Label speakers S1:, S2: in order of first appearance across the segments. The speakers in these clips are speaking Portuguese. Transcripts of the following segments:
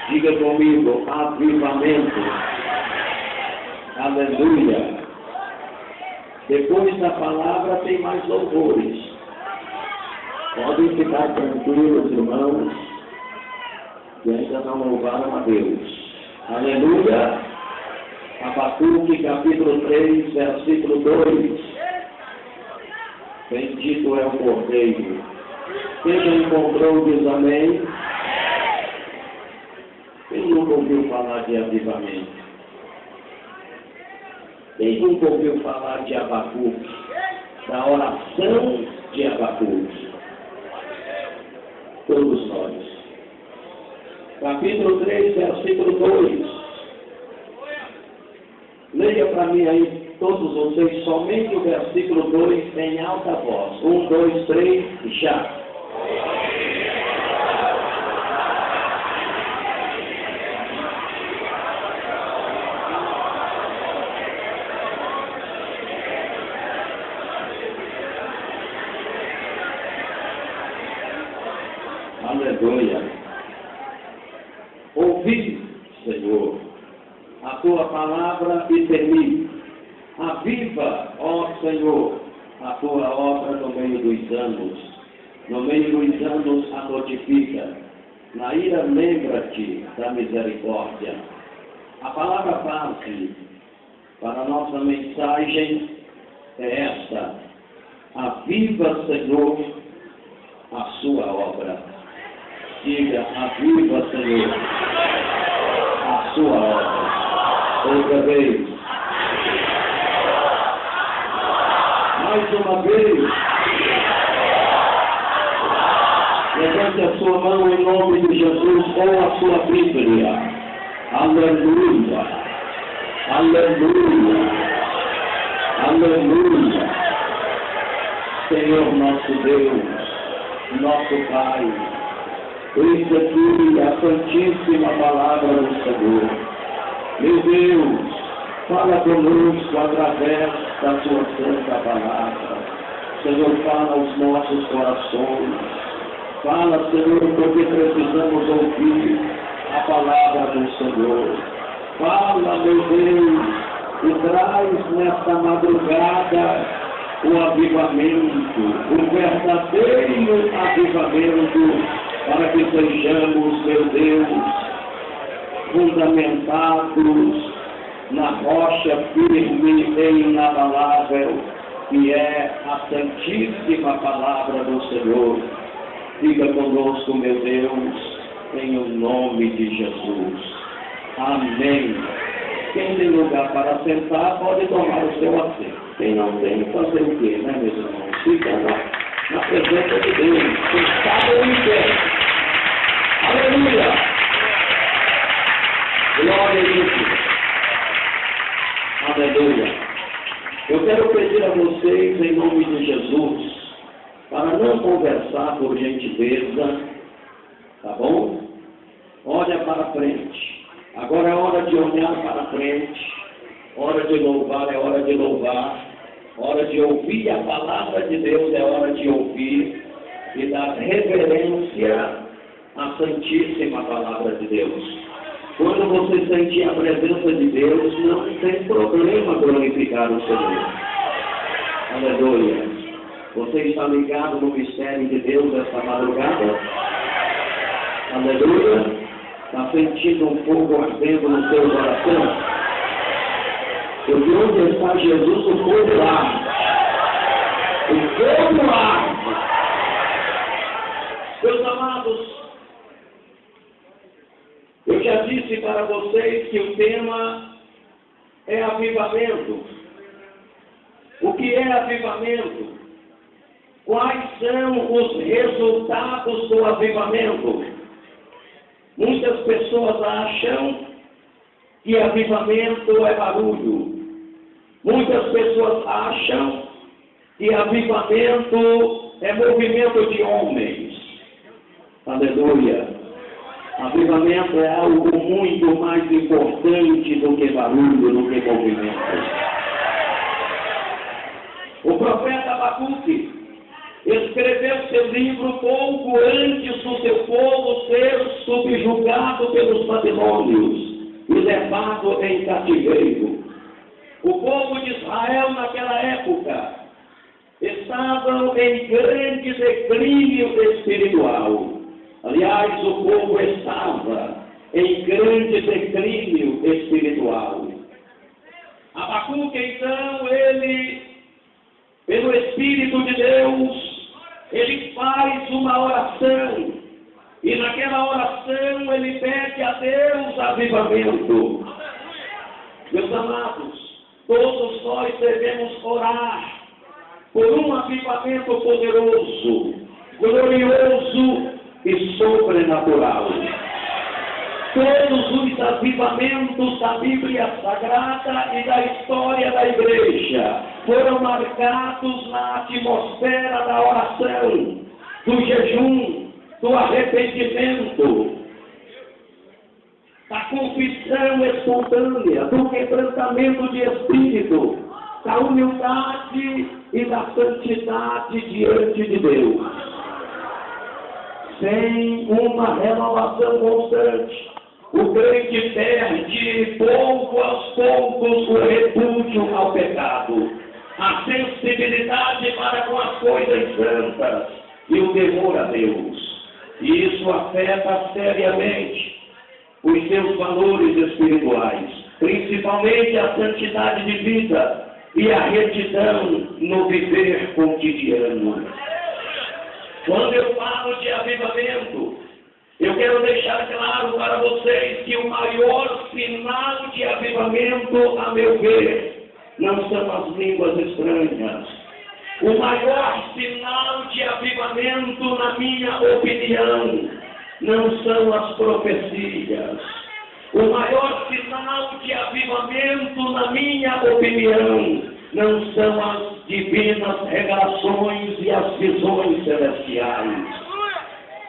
S1: Diga comigo, avivamento. Aleluia. Depois da palavra tem mais louvores. Podem ficar tranquilos, irmãos, que ainda não louvaram a Deus. Aleluia. Abacuque, capítulo 3, versículo 2. Bendito é o Cordeiro. Quem já encontrou diz amém? Quem nunca ouviu falar de avivamento? Quem nunca ouviu falar de Abacuque? Da oração de Abacuque? Todos nós. Capítulo 3, versículo 2. Leia para mim aí, todos vocês, somente o versículo 2 em alta voz. 1, 2, 3, já. Aleluia. Ouvi, Senhor, a tua palavra e temi. Aviva, ó Senhor, a tua obra no meio dos anos. No meio dos anos a notifica. Na ira lembra-te da misericórdia. A palavra base para a nossa mensagem é esta: aviva, Senhor, a sua obra. Diga, aviva, Senhor, a sua obra. Outra vez. Mais uma vez. Levante a sua mão em nome de Jesus com a sua Bíblia. Aleluia. Aleluia. Aleluia. Senhor nosso Deus, nosso Pai, eis aqui a santíssima palavra do Senhor. Meu Deus, fala conosco através da sua santa palavra. Senhor, fala aos nossos corações. Fala, Senhor, porque precisamos ouvir a palavra do Senhor. Fala, meu Deus, e traz nesta madrugada o avivamento, o verdadeiro avivamento, para que sejamos, meu Deus, fundamentados na rocha firme e inabalável, que é a santíssima palavra do Senhor. Fica conosco, meu Deus, em o nome de Jesus. Amém. Quem tem lugar para sentar, pode tomar o seu assento. Quem não tem, fazer o quê, né, meus irmãos? Fica na presença de Deus. Sentado em pé. Aleluia. Glória a Deus. Aleluia. Eu quero pedir a vocês, em nome de Jesus, para não conversar por gentileza, tá bom? Olha para frente. Agora é hora de olhar para frente. Hora de louvar é hora de louvar. Hora de ouvir a palavra de Deus é hora de ouvir e dar reverência à santíssima palavra de Deus. Quando você sentir a presença de Deus, não tem problema glorificar o Senhor. Aleluia. Você está ligado no mistério de Deus esta madrugada? Aleluia. Está sentindo um fogo ardendo no seu coração? Porque onde está Jesus, o fogo arde. O fogo arde. Meus amados, eu já disse para vocês que o tema é avivamento. O que é avivamento? Quais são os resultados do avivamento? Muitas pessoas acham que avivamento é barulho. Muitas pessoas acham que avivamento é movimento de homens. Aleluia. Avivamento é algo muito mais importante do que barulho, do que movimento. O profeta Abacuque escreveu seu livro pouco antes do seu povo ser subjugado pelos babilônios e levado em cativeiro. O povo de Israel naquela época estavam em grande declínio espiritual. Aliás, o povo estava em grande declínio espiritual. Abacuque, então, ele, pelo Espírito de Deus, ele faz uma oração. E naquela oração ele pede a Deus avivamento. Meus amados, todos nós devemos orar por um avivamento poderoso, glorioso e sobrenatural. Todos os avivamentos da Bíblia Sagrada e da história da igreja foram marcados na atmosfera da oração, do jejum, do arrependimento, da confissão espontânea, do quebrantamento de espírito, da humildade e da santidade diante de Deus. Sem uma renovação constante, o crente perde pouco aos poucos o repúdio ao pecado, a sensibilidade para com as coisas santas e o temor a Deus. E isso afeta seriamente os seus valores espirituais, principalmente a santidade de vida e a retidão no viver cotidiano. Quando eu falo de avivamento, eu quero deixar claro para vocês que o maior sinal de avivamento, a meu ver, não são as línguas estranhas. O maior sinal de avivamento, na minha opinião, não são as profecias. O maior sinal de avivamento, na minha opinião, não são as divinas revelações e as visões celestiais.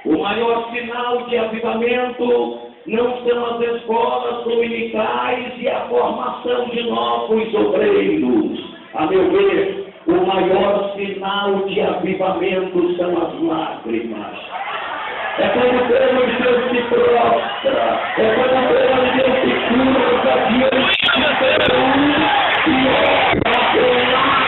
S1: O maior sinal de avivamento não são as escolas dominicais e a formação de novos obreiros. A meu ver, o maior sinal de avivamento são as lágrimas. É quando o povo de Deus se prostra, é quando o povo de Deus se curva diante de Deus e ora com lágrimas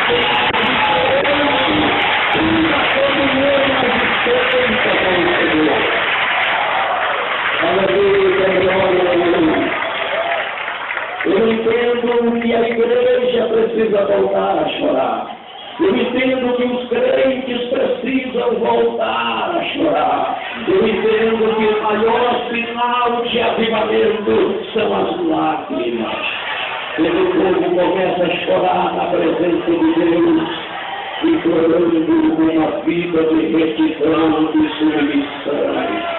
S1: eu entendo que a igreja precisa voltar a chorar. Eu entendo que os crentes precisam voltar a chorar. Eu entendo que o maior sinal de avivamento são as lágrimas. Quando o povo começa a chorar na presença de Deus e chorando uma vida de retidão e submissão.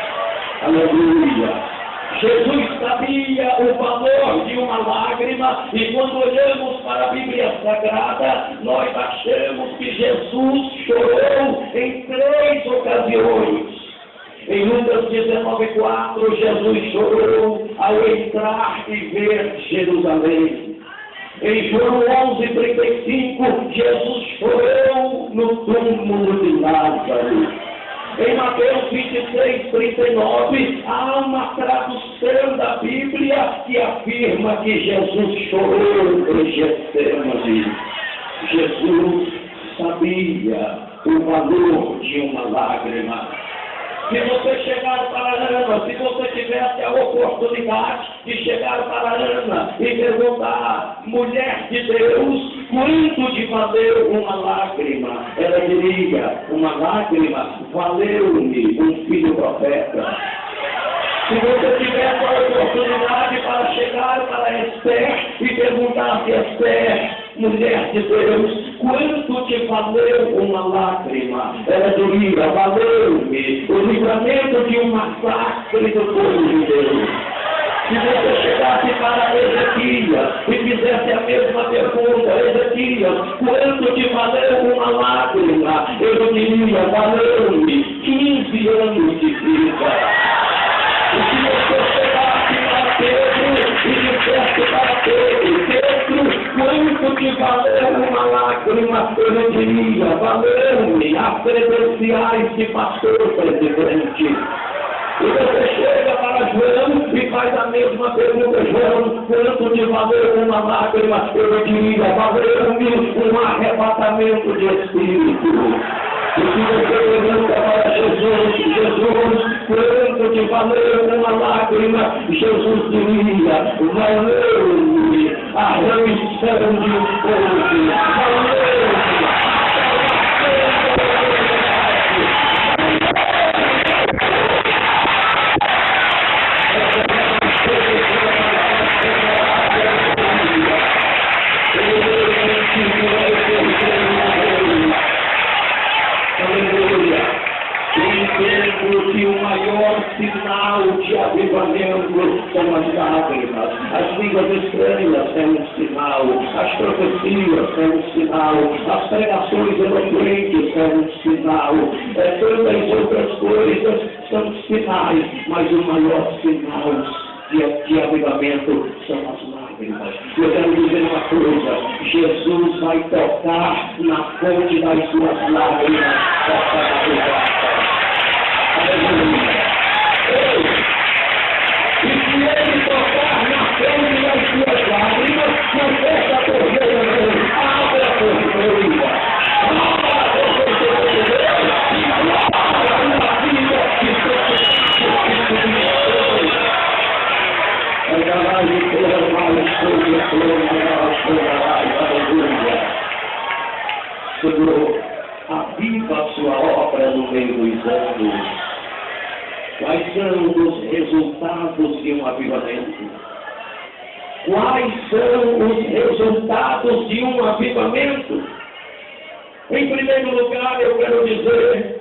S1: Aleluia! Jesus sabia o valor de uma lágrima e quando olhamos para a Bíblia Sagrada, nós achamos que Jesus chorou em 3 ocasiões. Em Lucas 19:4, Jesus chorou ao entrar e ver Jerusalém. Em João 11:35, Jesus chorou no túmulo de Lázaro. Em Mateus 26:39, há uma tradução da Bíblia que afirma que Jesus chorou em Getsemane. Jesus sabia o valor de uma lágrima. Se você chegar para Ana, se você tivesse a oportunidade de chegar para Ana e perguntar, mulher de Deus, quanto te valeu uma lágrima? Ela diria, uma lágrima valeu-me um filho profeta. Se você tivesse a oportunidade para chegar para Esther e perguntar a Esther, mulher de Deus, quanto te valeu uma lágrima? Ela diria, valeu-me o livramento de um massacre do povo de Deus. Se você chegasse para Ezequias e fizesse a mesma pergunta, Ezequias, quanto te valeu uma lágrima? Ele diria, valeu-me 15 anos de vida. E se você chegasse para Pedro e dissesse para Pedro, quanto de valer uma lágrima, eu não diria, valeu-me a credenciais de pastor presidente. E você chega para João e faz a mesma pergunta, João, quanto de valeu uma lágrima, eu não diria, valeu-me um arrebatamento de espírito. E se você pergunta para Jesus, quanto de valeu uma lágrima, Jesus diria, valeu-me a remissão de um povo, valeu-me. Que o maior sinal de avivamento são as lágrimas, as línguas estranhas são um sinal, as profecias são um sinal, as pregações eloquentes são um sinal, tantas outras coisas são sinais, mas o maior sinal de avivamento são as lágrimas. Eu quero dizer uma coisa, Jesus vai tocar na fonte das suas lágrimas para avivar. E se ele tocar na frente das suas lágrimas, não fecha a torneira, não. Abra a torneira. Abra a torneira de Deus e abra uma vida que Senhor, aviva a sua obra no meio dos anos. Quais são os resultados de um avivamento? Quais são os resultados de um avivamento? Em primeiro lugar, eu quero dizer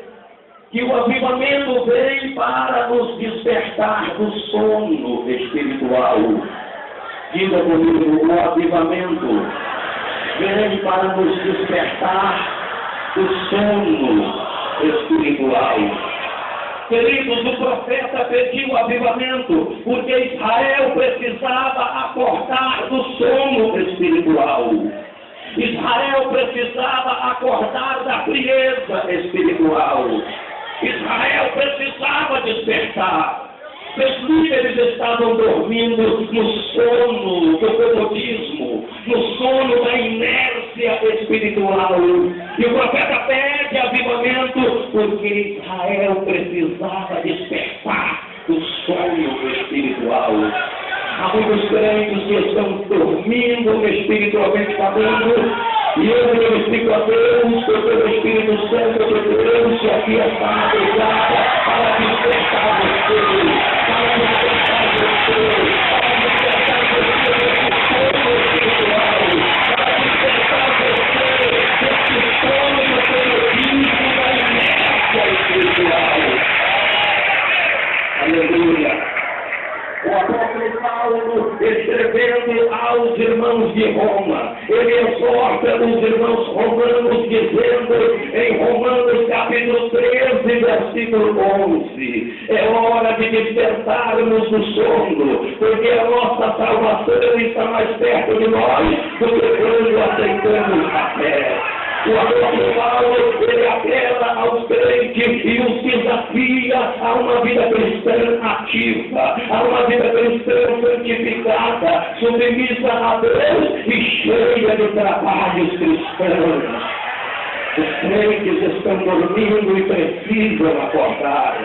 S1: que o avivamento vem para nos despertar do sono espiritual. Diga comigo, o avivamento vem para nos despertar do sono espiritual. Queridos, o profeta pediu o avivamento porque Israel precisava acordar do sono espiritual. Israel precisava acordar da frieza espiritual. Israel precisava despertar. Os líderes estavam dormindo no sono do comodismo, no sono da inércia espiritual. E o profeta pede avivamento porque Israel precisava despertar do sono espiritual. Há muitos crentes que estão dormindo espiritualmente falando, e eu glorifico a Deus pelo Espírito Santo de Deus que aqui está madrugada para despertar você, para despertar você, para despertar você do sono espiritual, para despertar você desse sono do comodismo da inércia espiritual. Aleluia. O apóstolo Paulo, escrevendo aos irmãos de Roma, ele exorta os irmãos romanos, dizendo em Romanos capítulo 13, versículo 11, é hora de despertarmos do sono, porque a nossa salvação está mais perto de nós do que quando aceitamos a fé. O apóstolo Paulo, ele apela aos crentes e os desafia a uma vida cristã ativa, a uma vida cristã santificada, submissa a Deus e cheia de trabalhos cristãos. Os crentes estão dormindo e precisam acordar.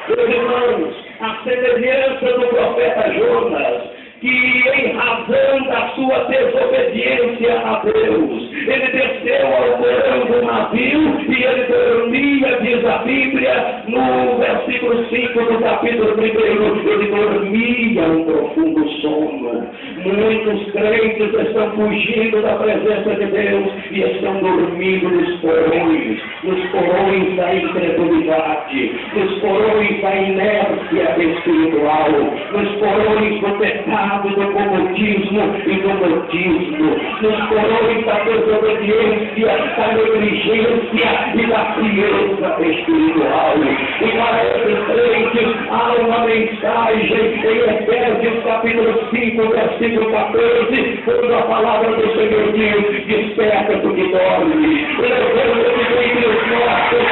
S1: Meus irmãos, a semelhança do profeta Jonas, que em razão da sua desobediência a Deus, ele desceu ao porão do navio e ele dormia, diz a Bíblia, no versículo 5 do capítulo 1, ele dormia um profundo sono. Muitos crentes estão fugindo da presença de Deus e estão dormindo nos porões da incredulidade, nos porões da inércia espiritual, nos porões do pecado, do comodismo e do modismo, nos porões da desobediência, da negligência e da frieza espiritual. E para esse crente há uma mensagem em Efésios capítulo 5, versículo 14, quando a palavra do Senhor diz: desperta tu que dorme, levanta-te dentre os mortos.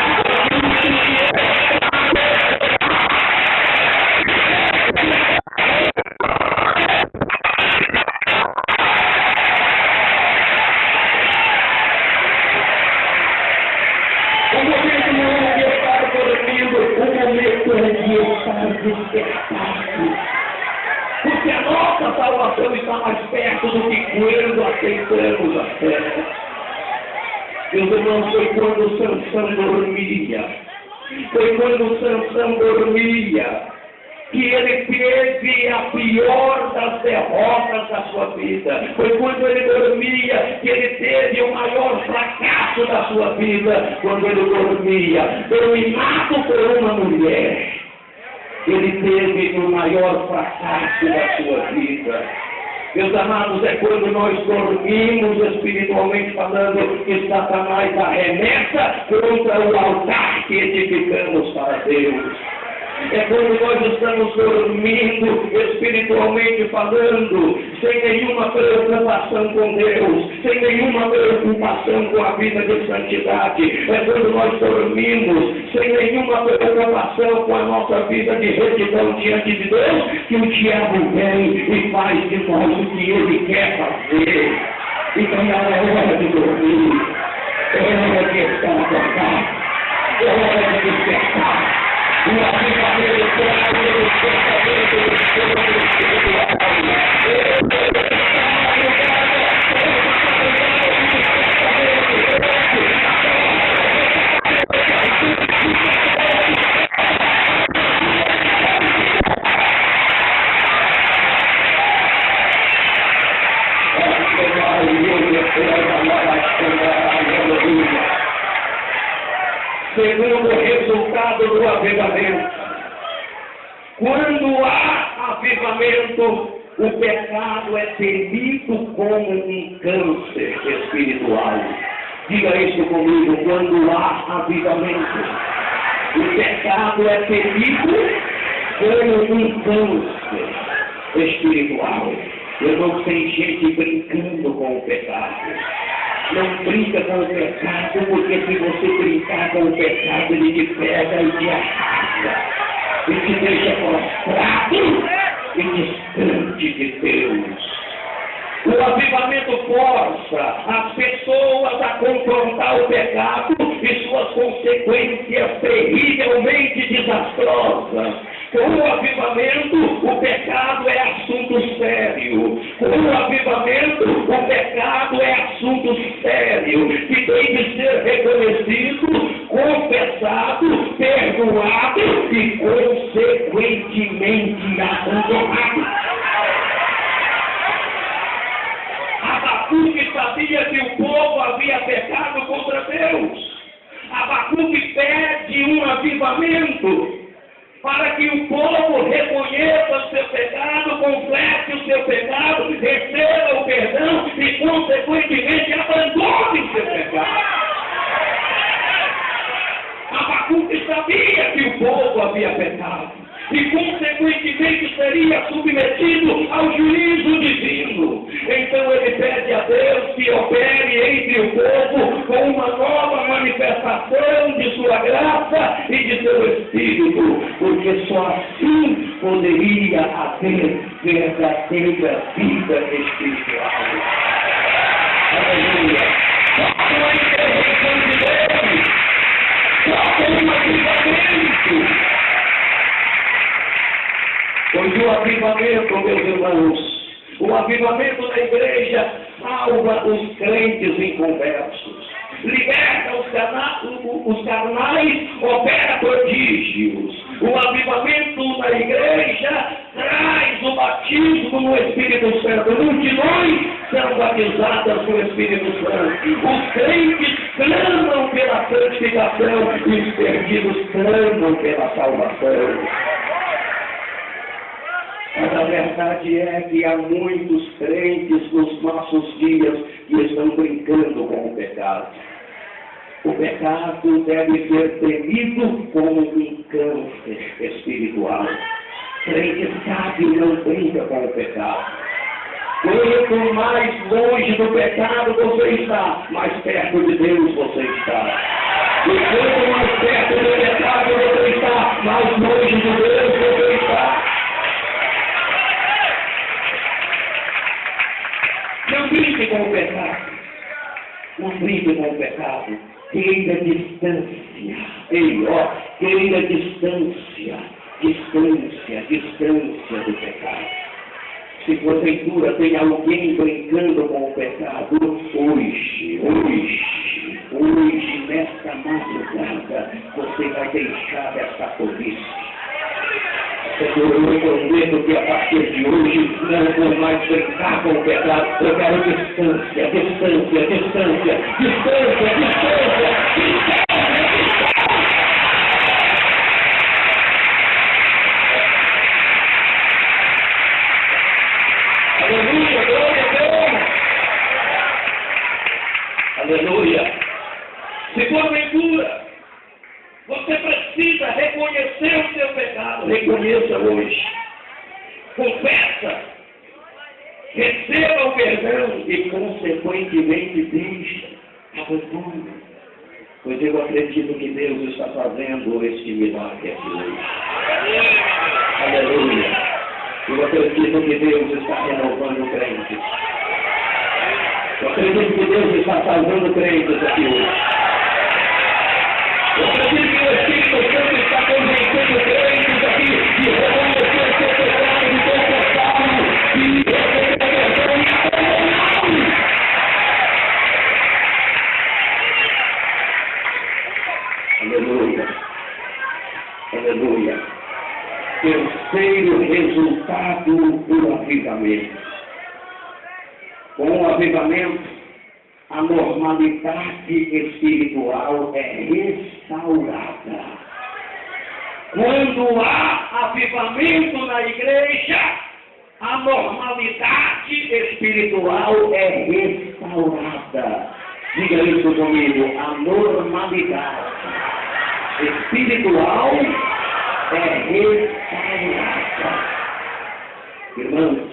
S1: Porque a nossa salvação está mais perto do que quando aceitamos a fé. Meus irmãos, foi quando Sansão dormia. Foi quando Sansão dormia que ele teve a pior das derrotas da sua vida. Foi quando ele dormia que ele teve o maior fracasso da sua vida. Quando ele dormia, dominado por uma mulher, ele teve o maior fracasso da sua vida. Meus amados, é quando nós dormimos espiritualmente falando que Satanás arremessa contra o altar que edificamos para Deus. É quando nós estamos dormindo espiritualmente falando, sem nenhuma preocupação com Deus, sem nenhuma preocupação com a vida de santidade. É quando nós dormimos sem nenhuma preocupação com a nossa vida de retidão diante de Deus, que o diabo vem e faz de nós o que ele quer fazer. Então não é hora de dormir, é hora de estar acordado, é hora de despertar. O avivamento traz o despertamento do espiritual. Segundo resultado do avivamento, quando há avivamento, o pecado é temido como um câncer espiritual. Diga isso comigo: quando há avivamento, o pecado é temido como um câncer espiritual. Eu não sei gente brincando com o pecado. Não brinca com o pecado, porque se você brincar com o pecado, ele te pega e te arrasta, e te deixa prostrado e distante de Deus. O avivamento força as pessoas a confrontar o pecado e suas consequências terrivelmente desastrosas. Com o avivamento, o pecado é assunto sério. Com o avivamento, o pecado é assunto sério, que tem de ser reconhecido, confessado, perdoado e, consequentemente, abandonado. Abacuque sabia que o povo havia pecado contra Deus. Abacuque pede um avivamento para que o povo reconheça o seu pecado, confesse o seu pecado, receba o perdão e, consequentemente, abandone o seu pecado. Abacuque sabia que o povo havia pecado e, consequentemente, seria submetido ao juízo divino. Então ele pede a Deus que opere entre o povo com uma nova manifestação de sua graça e de seu Espírito, porque só assim poderia haver verdadeira vida espiritual. Aleluia! Só com a intervenção de Deus, só com um avivamento. Pois o avivamento, meus irmãos, o avivamento da igreja salva os crentes inconversos, liberta os carnais, opera prodígios. O avivamento da igreja traz o batismo no Espírito Santo. Multidões são batizadas no Espírito Santo. Os crentes clamam pela santificação e os perdidos clamam pela salvação. Mas a verdade é que há muitos crentes nos nossos dias que estão brincando com o pecado. O pecado deve ser temido como um câncer espiritual. Crente sábio não brinca com o pecado. Quanto mais longe do pecado você está, mais perto de Deus você está. E quanto mais perto do pecado você está, mais longe de Deus você está. Não brinque com o pecado. Não brinque com o pecado. Queira distância. Ei, ó, queira distância. Distância do pecado. Se porventura tem alguém brincando com o pecado, hoje, nesta madrugada, você vai deixar essa polícia. Senhor, eu prometo que a partir de hoje não vou mais brincar com o pecado. Eu quero distância. Aleluia, glória a Deus. Aleluia. Se porventura você precisa reconhecer o seu pecado, reconheça hoje. Confessa. Receba o perdão e, consequentemente, deixa. Abandone. Pois eu acredito que Deus está fazendo este milagre aqui hoje. Aleluia. Eu acredito que Deus está renovando crentes. Eu acredito que Deus está salvando crentes aqui hoje. Eu acredito que o Espírito Santo está convencendo crentes aqui de reconhecer o seu pecado, de confessá-lo e receber perdão e abandoná-lo. Aleluia. Aleluia. Terceiro resultado do avivamento. Com o avivamento, a normalidade espiritual é restaurada. Quando há avivamento na igreja, a normalidade espiritual é restaurada. Diga isso comigo, a normalidade espiritual é restaurada. Irmãos,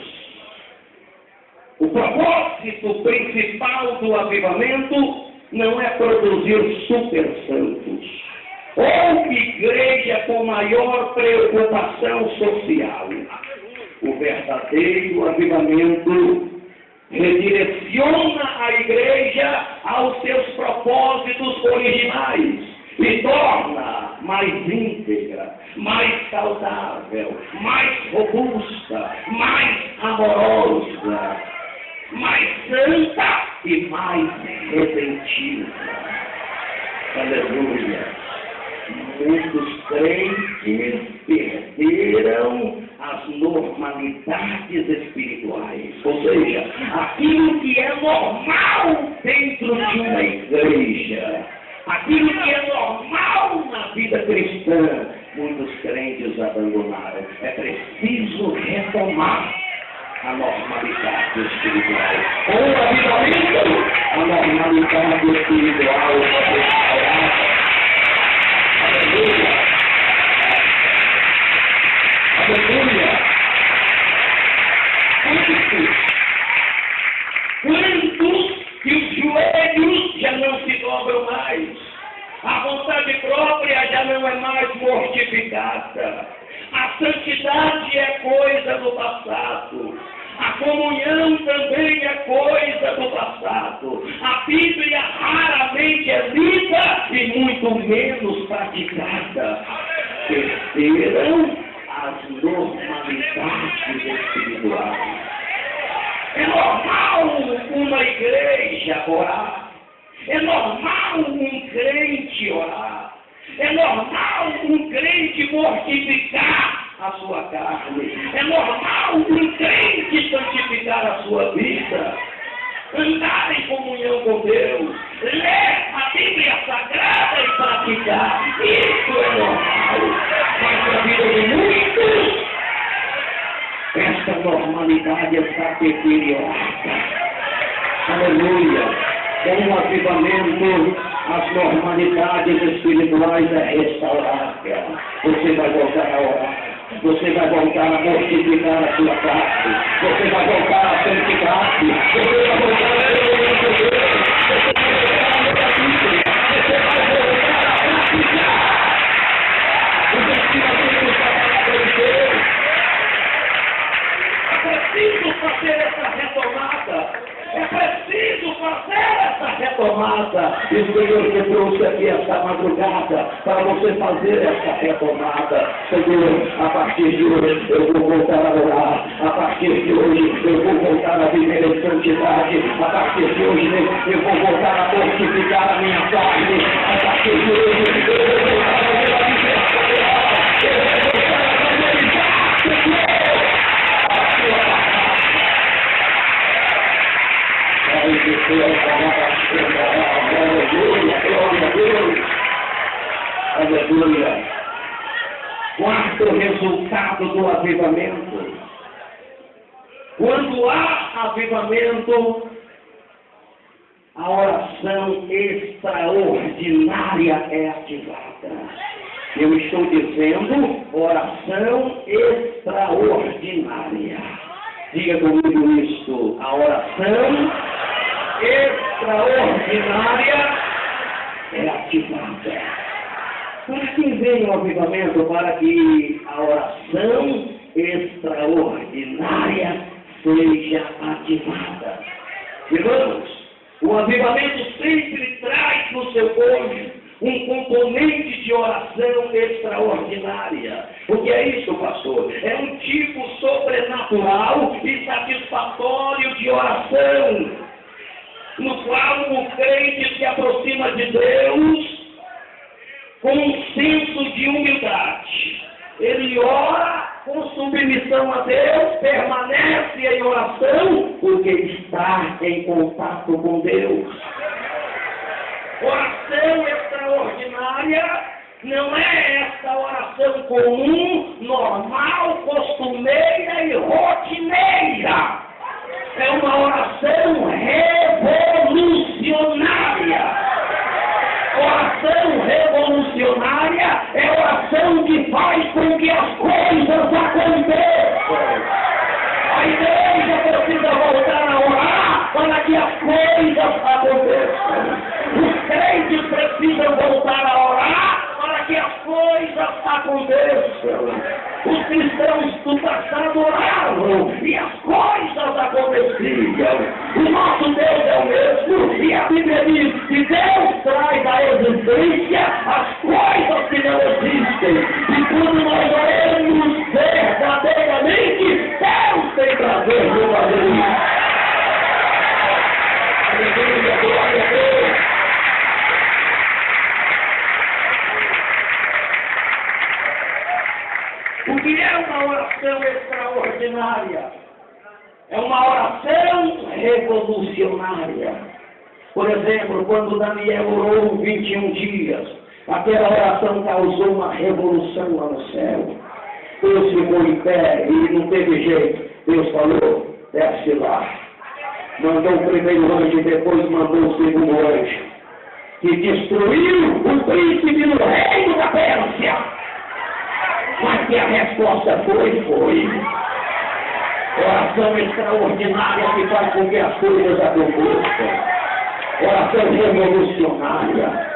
S1: o propósito principal do avivamento não é produzir super santos ou igreja com maior preocupação social. O verdadeiro avivamento redireciona a igreja aos seus propósitos originais e torna mais íntegra, mais saudável, mais robusta, mais amorosa, mais santa e mais redentiva. Aleluia! Muitos crentes perderam as normalidades espirituais, ou seja, aquilo que é normal dentro de uma igreja, aquilo que é normal na vida cristã, muitos crentes abandonaram. É preciso retomar a normalidade espiritual. Com o avivamento, a normalidade espiritual é restaurada. Aleluia! Aleluia! Quantos que os joelhos já não se dobram mais? A vontade própria já não é mais mortificada. A santidade é coisa do passado. A comunhão também é coisa do passado. A Bíblia raramente é lida e muito menos praticada. Perderam as normalidades espirituais. É normal uma igreja orar. É normal um crente orar. É normal um crente mortificar a sua carne. É normal um crente santificar a sua vida. Andar em comunhão com Deus. Ler a Bíblia Sagrada e praticar. Isso é normal. Mas na vida de muitos, esta normalidade está deteriorada. Aleluia. Com o avivamento, as normalidades espirituais é restaurada. Você vai voltar a orar. Você vai voltar a mortificar a sua carne. Você vai voltar a santificar-se. Você vai voltar a ser o Deus. Você vai voltar a praticar. O destino da palavra de Deus. É preciso fazer essa retomada. É preciso fazer essa retomada. E o Senhor te trouxe aqui esta madrugada para você fazer essa retomada. Senhor, a partir de hoje eu vou voltar a orar. A partir de hoje eu vou voltar a viver em santidade. A partir de hoje eu vou voltar a mortificar a minha carne. A partir de hoje eu vou voltar a viver a vida. Eu vou voltar a valorizar, Senhor, a sua palavra. Aleluia, glória a Deus. Aleluia. Quarto resultado do avivamento. Quando há avivamento, a oração extraordinária é ativada. Eu estou dizendo oração extraordinária. Diga comigo isto, a oração extraordinária é ativada. Para que vem o avivamento? Para que a oração extraordinária seja ativada. Irmãos, o avivamento sempre traz no seu cônjuge um componente de oração extraordinária. O que é isso, pastor? É um tipo sobrenatural e satisfatório de oração, no qual o crente se aproxima de Deus com um senso de humildade. Ele ora com submissão a Deus, permanece em oração, porque está em contato com Deus. Oração extraordinária não é essa oração comum, normal, costumeira e rotineira. É uma oração revolucionária. Oração revolucionária é oração que faz com que as coisas aconteçam. A igreja precisa voltar a orar para que as coisas aconteçam. Os crentes precisam voltar a orar para que as coisas aconteçam. Os cristãos do passado oravam e as coisas aconteciam. O nosso Deus é o mesmo e a Bíblia diz que Deus traz à existência as coisas que não existem. E quando nós oramos verdadeiramente, Deus tem prazer no fazer isso. Aleluia, glória a Deus. O que é uma oração extraordinária? É uma oração revolucionária. Por exemplo, quando Daniel orou 21 dias, aquela oração causou uma revolução lá no céu. Deus ficou em pé e não teve jeito. Deus falou, desce lá. Mandou o primeiro anjo e depois mandou o segundo anjo, que destruiu o príncipe do reino da Pérsia. Mas que a resposta foi. Oração extraordinária que faz com que as coisas aconteçam. Oração revolucionária.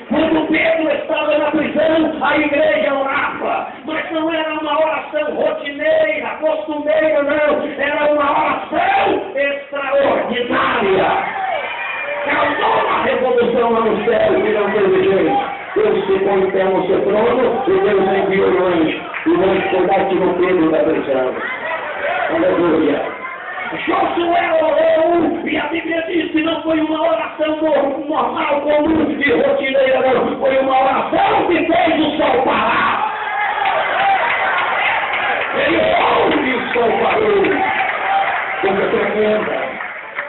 S1: Quando Pedro estava na prisão, a igreja orava. Mas não era uma oração rotineira, costumeira, não. Era uma oração extraordinária. Causou uma revolução lá no céu que não teve jeito. Deus ficou em pé no seu trono e Deus enviou o anjo. E o anjo foi lá e tirou Pedro da prisão. Aleluia. Josué orou e a Bíblia diz que não foi uma oração normal, comum e rotineira, não. Foi uma oração que fez o sol parar. Ele ouve e o sol parou. Coisa tremenda.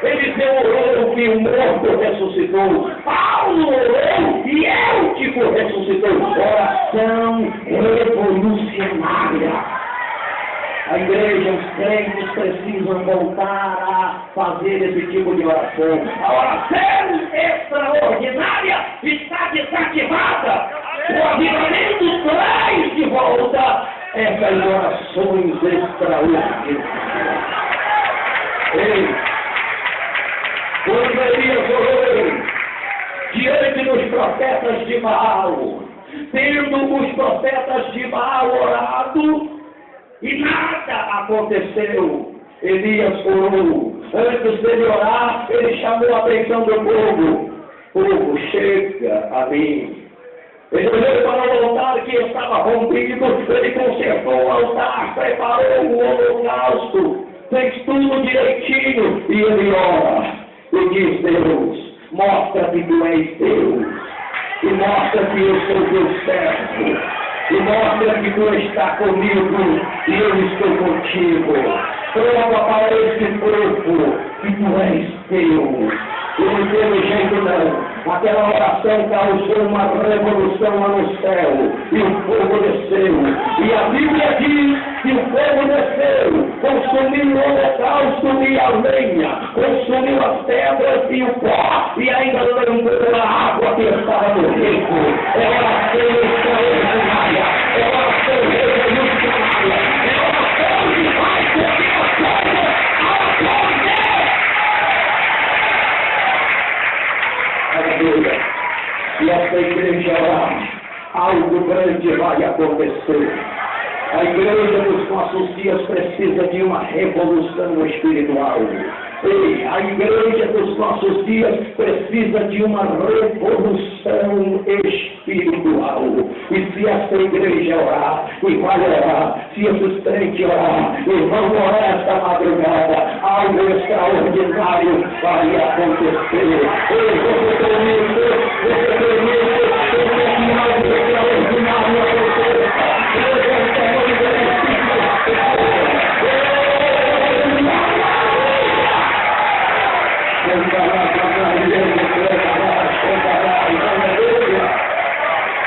S1: Eliseu orou e o morto ressuscitou. Paulo orou e eu que ressuscitou. Oração revolucionária. A igreja, os crentes precisam voltar a fazer esse tipo de oração. A oração extraordinária está desativada. O avivamento traz de volta essas orações extraordinárias. Ei, quando Elias orou diante dos profetas de Baal, tendo os profetas de Baal orado, e nada aconteceu, Elias orou. Antes dele orar, ele chamou a atenção do povo. Povo, chega a mim. Ele olhou para o altar que estava rompido, ele consertou o altar, preparou o holocausto, fez tudo direitinho, e ele ora, e diz: Deus, mostra que tu és Deus, e mostra que eu sou teu servo, e mostra que tu está comigo, e eu estou contigo. Prova para esse povo que tu és Deus. E não teve jeito não. Aquela oração causou uma revolução lá no céu. E o fogo desceu. E a Bíblia diz que o fogo desceu, consumiu o holocausto e a lenha, consumiu as pedras e o pó, e ainda lembrou a água que estava no rico. É oração extraordinária. É oração revolucionária. É oração que vai poder a coisa acontecer. Aleluia. E essa igreja orar, algo grande vai acontecer. A igreja dos nossos dias precisa de uma revolução espiritual. Ei, a igreja dos nossos dias precisa de uma revolução espiritual. E se essa igreja orar, e vai orar, se esses crentes orar, e vão orar esta madrugada, algo extraordinário vai acontecer. Ei, você permite que algo extraordinário aconteça.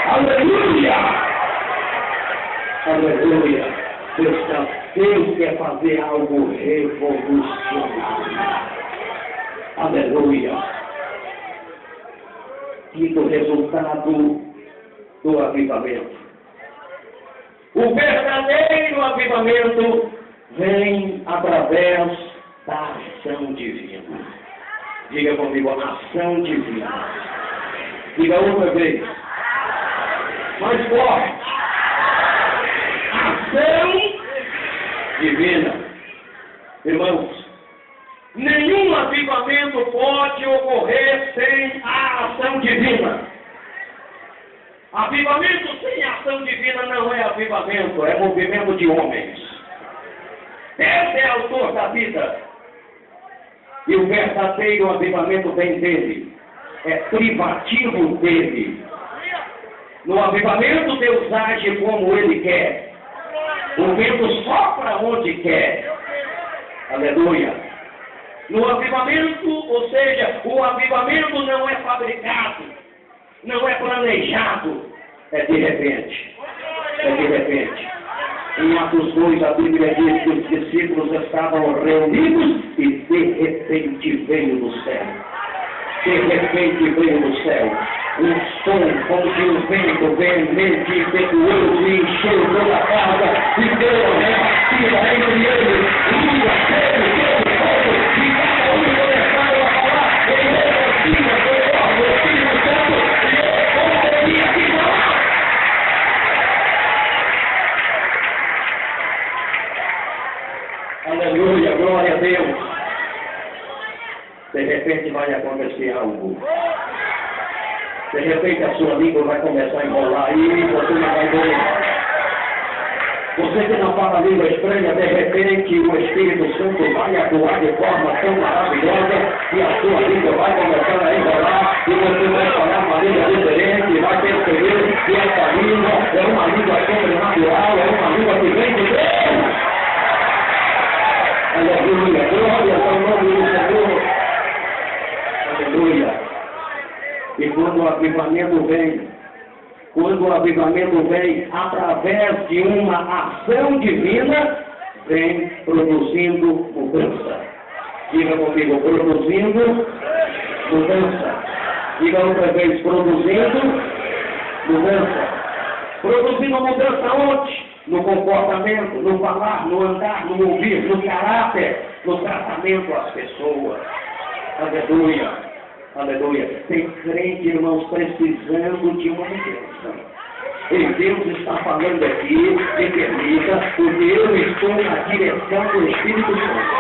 S1: Aleluia! Aleluia! Deus quer fazer algo revolucionário. Aleluia! E do resultado do avivamento. O verdadeiro avivamento vem através da ação divina. Diga comigo, ação divina. Diga outra vez. Mais forte. Ação divina. Irmãos, nenhum avivamento pode ocorrer sem a ação divina. Avivamento sem ação divina não é avivamento, é movimento de homens. Deus é autor da vida. E o verdadeiro avivamento vem dele. É privativo dele. No avivamento, Deus age como Ele quer. O vento sopra onde quer. Aleluia. No avivamento, ou seja, o avivamento não é fabricado, não é planejado, é de repente. É de repente. Em Atos 2, a Bíblia diz que os discípulos estavam reunidos e de repente veio do céu. De repente veio do céu um som como de um vento veemente e impetuoso e encheu toda a casa e deu uma rebatida entre eles. Língua, fogo, e cada um começaram a falar em outras línguas, conforme o Espírito Santo lhe concedia de falar. Aleluia, glória a Deus. De repente vai acontecer algo. De repente a sua língua vai começar a enrolar e você não vai ver. Você que não fala língua estranha, de repente o Espírito Santo vai atuar de forma tão maravilhosa que a sua língua vai começar a enrolar e você vai falar uma língua diferente, vai perceber que essa língua é uma língua sobrenatural, é uma língua que vem de Deus. Aleluia, glória ao nome do Senhor. Aleluia. E quando o avivamento vem através de uma ação divina, vem produzindo mudança. Diga comigo, produzindo mudança. Diga outra vez, produzindo mudança. Produzindo mudança onde? No comportamento, no falar, no andar, no ouvir, no caráter, no tratamento às pessoas. Aleluia, aleluia. Tem crente, irmãos, precisando de uma mudança. E Deus está falando aqui, me permita, porque eu estou na direção do Espírito Santo.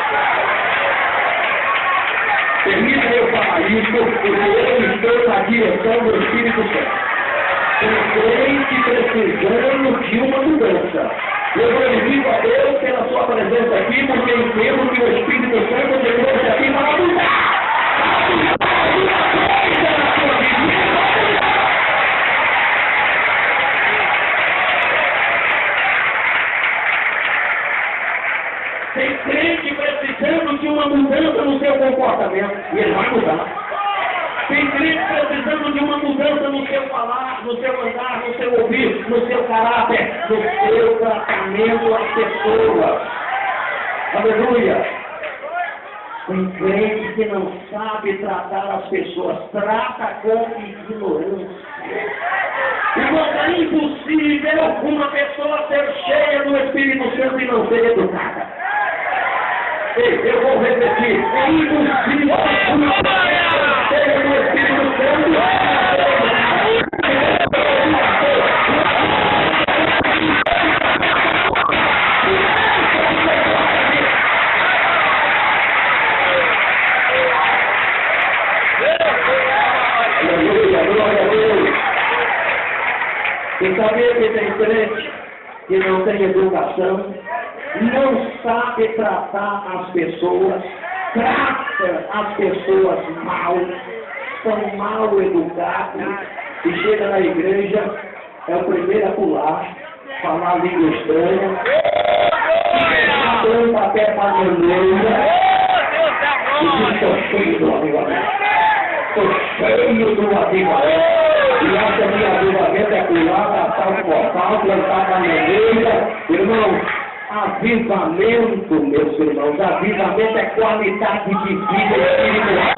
S1: Permita eu falar isso, porque eu estou na direção do Espírito Santo. Tem crente precisando de uma mudança. Eu glorifico a Deus pela sua presença aqui, porque entendo que o Espírito Santo te trouxe aqui para mudar. Tem crente precisando de uma mudança no seu comportamento, e ele vai mudar. Tem crente precisando de uma mudança no seu falar, no seu andar, no seu ouvir, no seu caráter, no seu tratamento às pessoas. Aleluia! Tem crente que não sabe tratar as pessoas, trata com ignorância. Irmão, é impossível uma pessoa ser cheia do Espírito Santo e não ser educada. Eu vou repetir, é impossível uma pessoa cheia do Espírito Santo e não ser E saber que tem crente que não tem educação, não sabe tratar as pessoas, trata as pessoas mal, são mal educados, e chega na igreja, é o primeiro a pular, falar língua estranha, planta até para a maneira, e diz: estou cheio do avivamento, estou cheio do avivamento. E acha que avivamento é pular, passar o portal, plantar bananeira. Irmão, avivamento, meus irmãos, avivamento é qualidade de vida espiritual.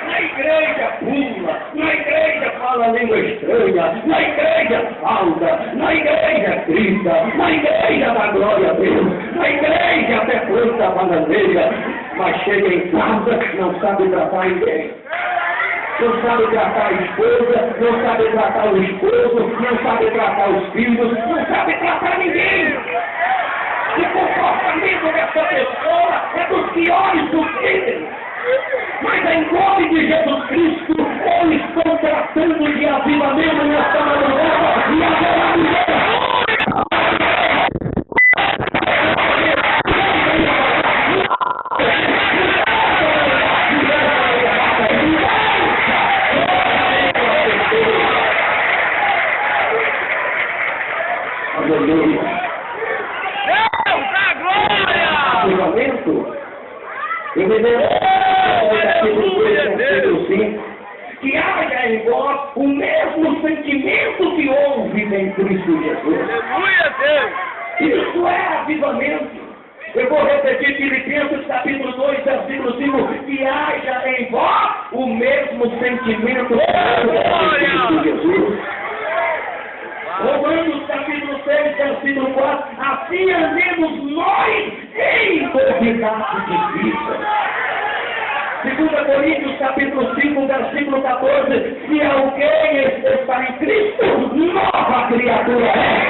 S1: Na igreja pula, na igreja fala língua estranha, na igreja falta, na igreja grita, na igreja dá glória a Deus, na igreja até planta a bananeira, mas chega em casa, não sabe tratar ninguém. Não sabe tratar a esposa, não sabe tratar o esposo, não sabe tratar os filhos, não sabe tratar ninguém. O comportamento dessa pessoa é dos piores possíveis. Mas em nome de Jesus Cristo, eu estou tratando de avivamento nesta madrugada e agora avivamento. Eu me lembro que haja em vós o mesmo sentimento que houve em Cristo Jesus. Isso é avivamento. Eu vou repetir Filipenses capítulo 2, versículo 5, que haja em vós o mesmo sentimento que houve em Cristo Jesus. Romanos capítulo 6, versículo 4, assim andemos nós em novidade de vida. 2 Coríntios capítulo 5, versículo 14, se alguém está em Cristo, nova criatura é.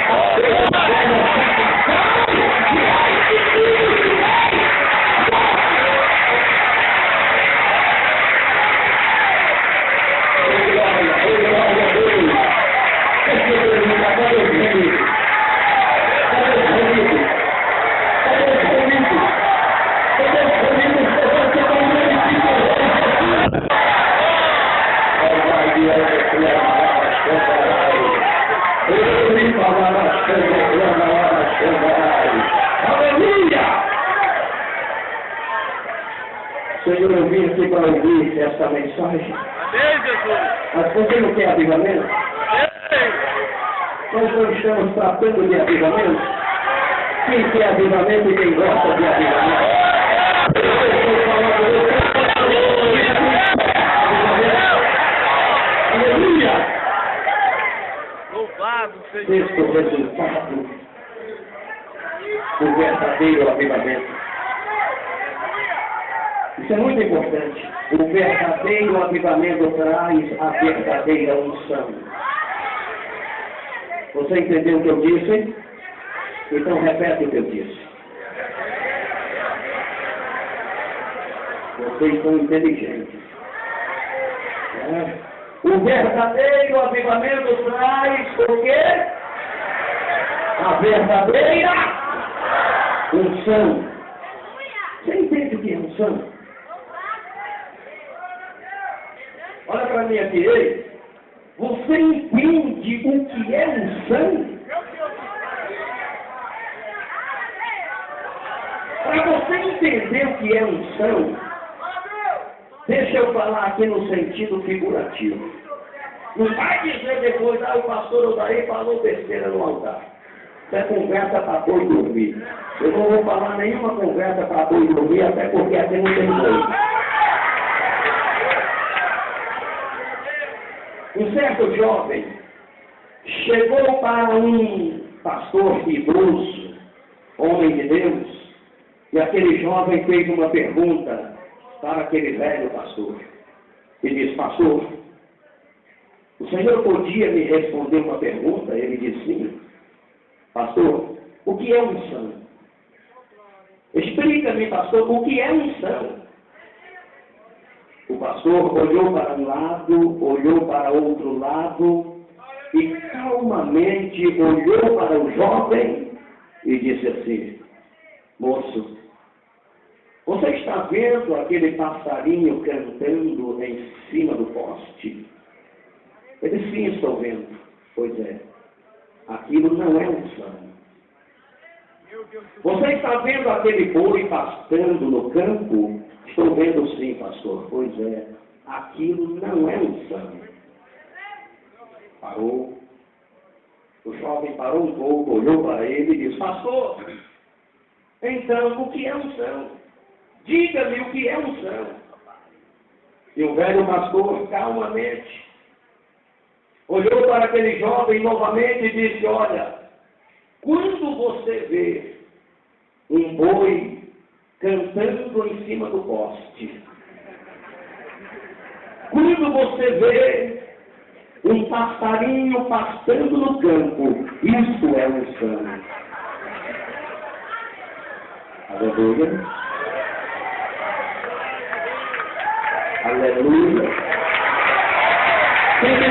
S1: Senhor, eu vim aqui para ouvir esta mensagem.
S2: Amém, Jesus.
S1: Mas você não quer avivamento? Nós não estamos tratando de avivamento. Quem quer avivamento e quem gosta de avivamento? Aleluia!
S2: Louvado seja.
S1: Sexto resultado do verdadeiro avivamento. Isso é muito importante. O verdadeiro avivamento traz a verdadeira unção. Você entendeu o que eu disse? Então repete o que eu disse. Vocês são inteligentes. O verdadeiro avivamento traz o quê? A verdadeira unção. Você entende o que é unção? Olha para mim aqui, ei. Você entende o que é unção? Para você entender o que é unção, deixa eu falar aqui no sentido figurativo. Não vai dizer depois, o pastor Odair falou besteira no altar. Isso é conversa para boi dormir. Eu não vou falar nenhuma conversa para boi dormir, até porque aqui não tem lei. Um certo jovem chegou para um pastor idoso, homem de Deus, e aquele jovem fez uma pergunta para aquele velho pastor. Ele disse: pastor, o senhor podia me responder uma pergunta? Ele disse: sim. Pastor, o que é unção? Explica-me, pastor, o que é unção? O pastor olhou para um lado, olhou para outro lado e calmamente olhou para o jovem e disse assim: moço, você está vendo aquele passarinho cantando em cima do poste? Ele disse: sim, estou vendo. Pois é, aquilo não é unção. Você está vendo aquele boi pastando no campo? Estou vendo sim, pastor. Pois é, aquilo não é unção. Parou. O jovem parou um pouco, olhou para ele e disse: pastor, então o que é unção? Diga-me o que é unção. E o velho pastor, calmamente, olhou para aquele jovem novamente e disse: olha, quando você vê um boi cantando em cima do poste, quando você vê um passarinho pastando no campo, isso é unção. Aleluia. Aleluia. Entendeu?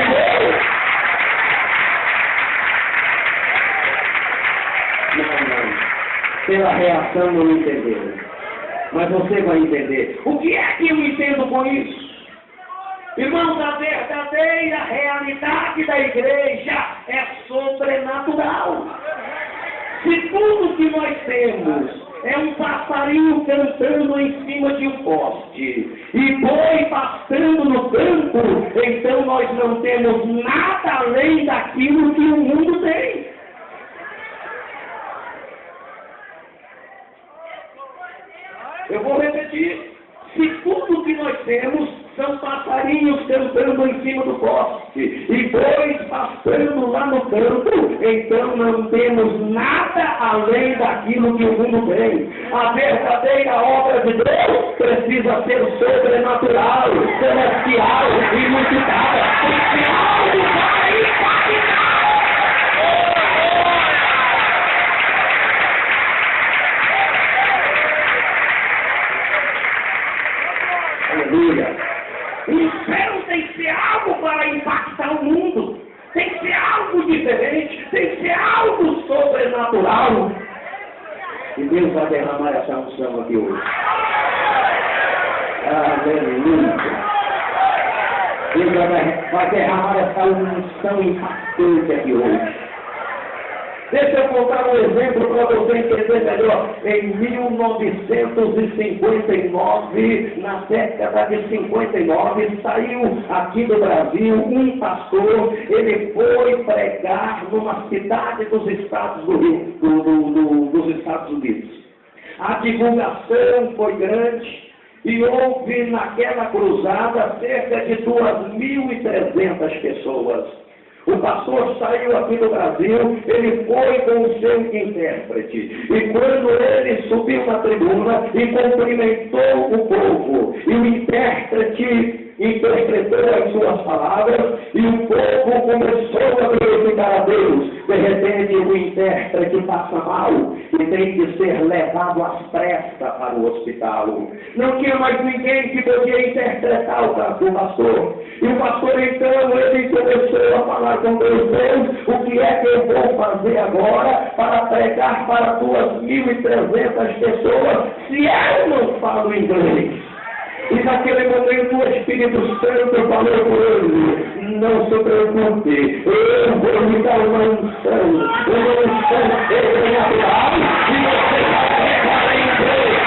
S1: Não. Pela reação não entenderam. Mas você vai entender. O que é que eu entendo com isso? Irmãos, a verdadeira realidade da igreja é sobrenatural. Se tudo que nós temos é um passarinho cantando em cima de um poste e boi pastando no campo, então nós não temos nada além daquilo que o mundo tem. Eu vou repetir. Se tudo que nós temos são passarinhos cantando em cima do poste e bois pastando lá no campo, então não temos nada além daquilo que o mundo tem. A verdadeira obra de Deus precisa ser sobrenatural, celestial, imutável. Tem algo para impactar. Aleluia. O céu tem que ser algo para impactar o mundo. Tem que ser algo diferente. Tem que ser algo sobrenatural. E Deus vai derramar essa unção aqui hoje. Aleluia. Deus vai derramar essa unção impactante aqui hoje. Deixa eu contar um exemplo para você entender melhor. Em 1959, na década de 59, saiu aqui do Brasil um pastor. Ele foi pregar numa cidade dos Estados Unidos. A divulgação foi grande e houve naquela cruzada cerca de 2.300 pessoas. O pastor saiu aqui do Brasil, ele foi com o seu intérprete. E quando ele subiu na tribuna e cumprimentou o povo, e o intérprete interpretou as suas palavras, e o povo começou a glorificar a Deus. De repente, o intérprete passa mal e tem que ser levado às pressas para o hospital. Não tinha mais ninguém que podia interpretar o pastor. E o pastor, então, ele começou a falar com Deus: o que é que eu vou fazer agora para pregar para 2.300 pessoas se eu não falo inglês? E naquele momento o Espírito Santo falou com ele: não se preocupe, eu vou lhe dar uma unção sobrenatural, e você vai pregar em inglês.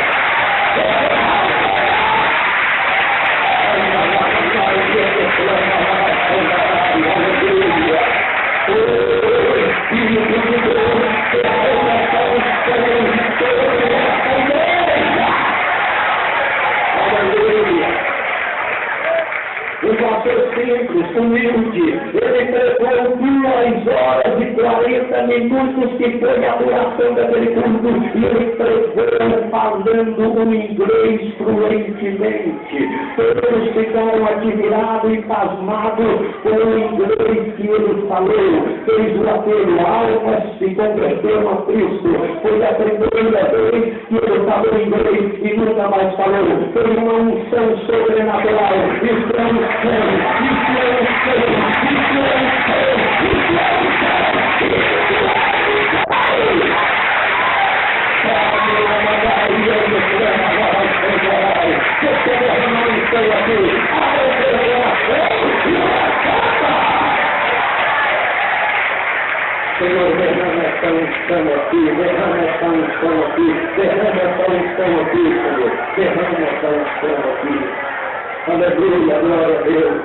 S1: O pastor simples, humilde, ele pregou 2 horas e 40 minutos, que foi a duração daquele culto, e ele pregou falando o inglês fluentemente. Todos ficaram admirados e pasmados com o inglês que ele falou. Fez o apelo: almas se converteram a Cristo. Foi a primeira vez que ele falou inglês e nunca mais falou. Foi uma unção sobrenatural. Senhor, derrama esta unção aqui, derrama esta unção aqui, derrama esta unção aqui, Senhor, derrama esta unção aqui. Aleluia, glória a Deus.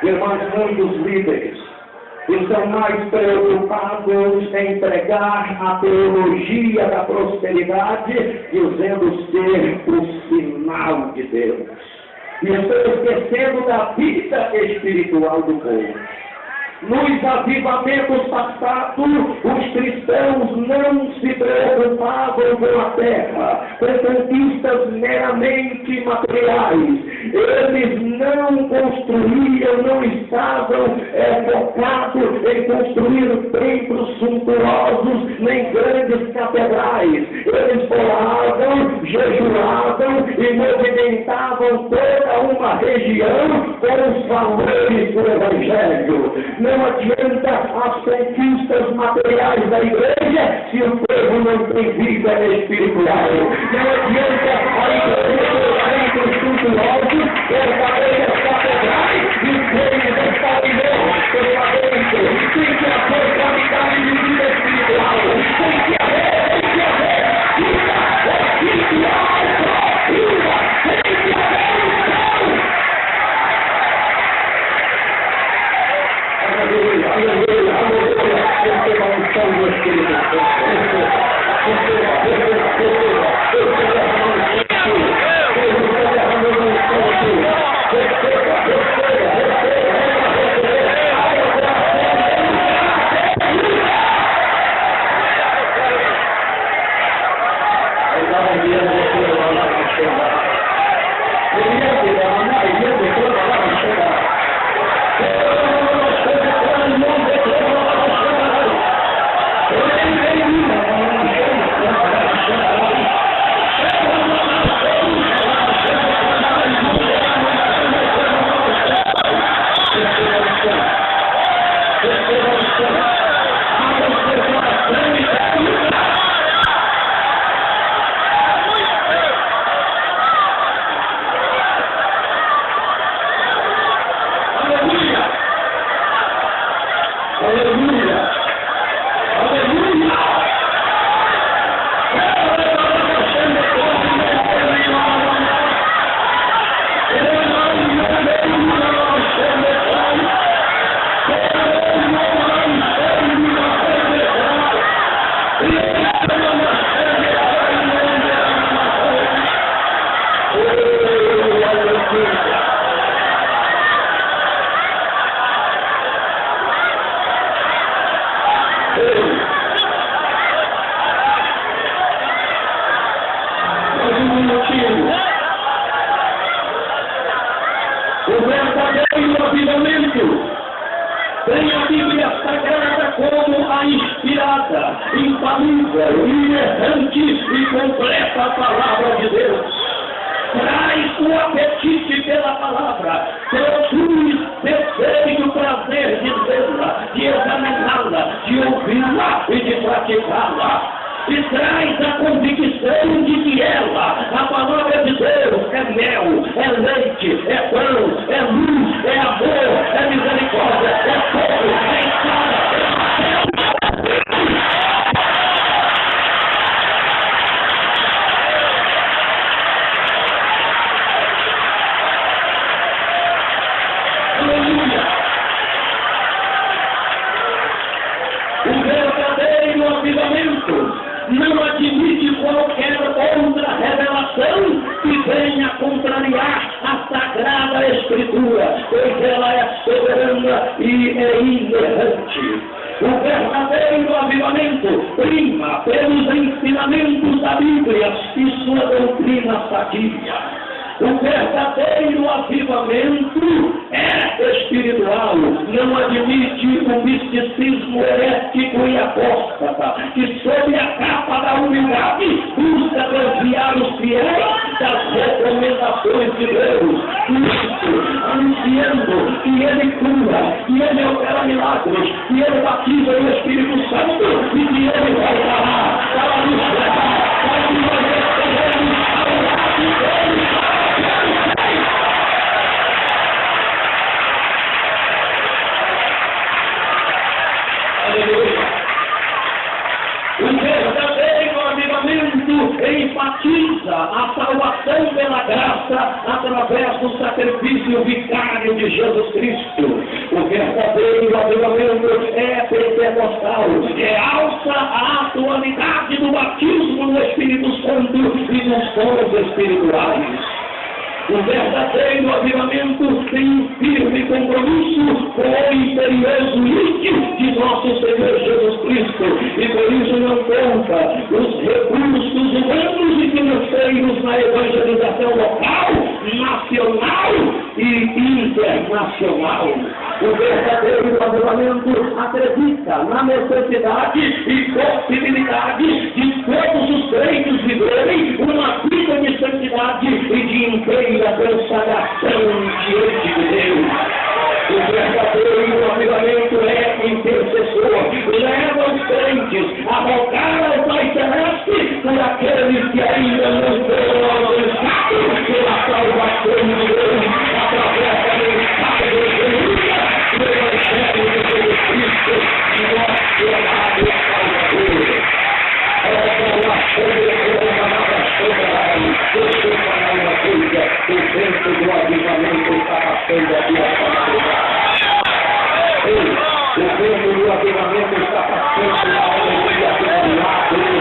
S1: Irmãos, muitos líderes estão mais preocupados em pregar a teologia da prosperidade, dizendo ser o sinal de Deus. E estão esquecendo da vida espiritual do povo. Nos avivamentos passados, os cristãos não se preocupavam com a terra, com conquistas meramente materiais. Eles não construíam, não estavam focados em construir templos suntuosos, nem grandes catedrais. Eles oravam, jejuavam e movimentavam toda uma região com os valores do Evangelho. Não adianta as conquistas materiais da igreja se o povo não tem vida espiritual. Não adianta a igreja ter templos suntuosos, verdadeiras catedrais e prêmios extraordinários. Tem que haver qualidade de vida espiritual. Tem que haver vida espiritual profunda. Tem que haver aleluia, aleluia, aleluia. Receba a unção do Espírito Santo. Receba a unção aqui. infalível, inerrante e completa a palavra de Deus. Traz o apetite pela palavra, produz desejo, prazer de lê-la, de examiná-la, de ouvi-la e de praticá-la. E traz a convicção de que ela, a palavra de Deus, é mel, é leite, é pão, é luz, é amor, é misericórdia, é fogo, é espada, o verdadeiro avivamento não admite qualquer outra revelação que venha contrariar a Sagrada Escritura, pois ela é soberana e é inerrante. O verdadeiro avivamento prima pelos ensinamentos da Bíblia e sua doutrina sadia. O verdadeiro avivamento é espiritual, não admite o misticismo herético e apóstata, que sob a capa da humildade busca desviar os fiéis das recomendações de Deus. Cristo, anunciando que Ele cura, que Ele opera milagres, que Ele batiza o Espírito Santo e que Ele vai falar para nos levar, para que nós recebemos ao lado dele. O verdadeiro avivamento enfatiza a salvação pela graça através do sacrifício vicário de Jesus Cristo. O verdadeiro avivamento é pentecostal, realça a atualidade do batismo no Espírito Santo e nos dons espirituais. O verdadeiro avivamento tem um firme compromisso com o imperioso link de nosso Senhor Jesus Cristo, e por isso não conta os recursos humanos e financeiros na evangelização local, nacional e internacional. O verdadeiro avivamento acredita na necessidade e possibilidade de todos os crentes viverem uma vida de santidade e de inteira consagração diante de Deus. O verdadeiro avivamento é intercessor, leva os crentes a rogar ao Pai Celeste por aqueles que ainda não foram alcançados pela salvação de Deus, através da mensagem do Evangelho, do Evangelho de Jesus Cristo, nosso amado Salvador. O vento do avivamento está passando aqui o vento do avivamento está passando na alegria do lado do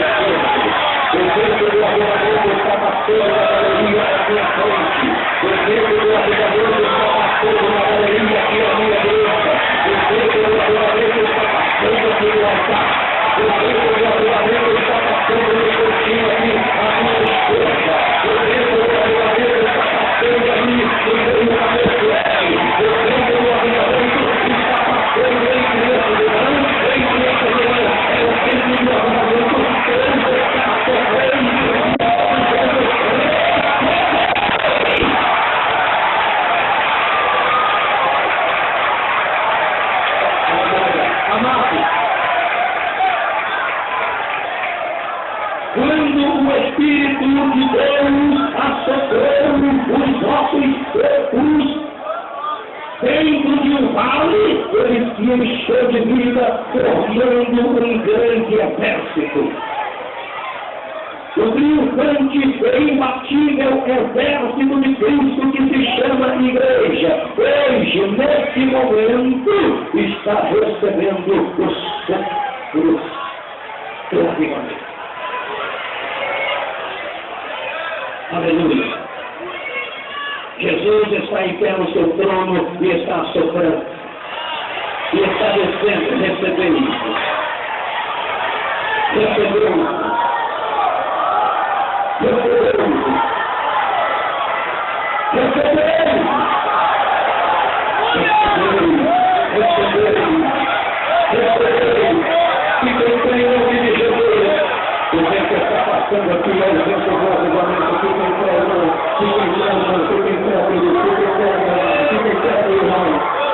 S1: o vento do avivamento está passando na alegria da minha frente. O vento do avivamento está passando na alegria aqui à minha direita. O vento do avivamento está passando aqui no altar. O vento do avivamento está passando no cantinho aqui à minha esquerda. O vento do avivamento está passando ali no meio da minha frente. O vento do avivamento está passando entre esse verão, entre esse verão. É o vento do avivamento que está sofrendo. Quando o Espírito de Deus assoprou os nossos corpos dentro de um vale, ele se encheu de vida, formando um grande exército. O triunfante e imbatível exército de Cristo que se chama Igreja, hoje, nesse momento, está recebendo os sacros do avivamento. Aleluia. Jesus está em pé no seu trono e está soprando. E está descendo, recebendo isso. Recebeu isso. Recebeu isso. Recebeu isso. Recebeu isso. Recebeu isso. E quem tem ouvido passando aqui, olha, vem chegou o regulamento, fica em pé, irmão, fica em pé, querido, fica em pé, irmão.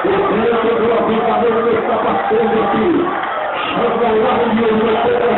S1: O Deus chegou a vida, está passando aqui. Mas vai lá, meu Deus,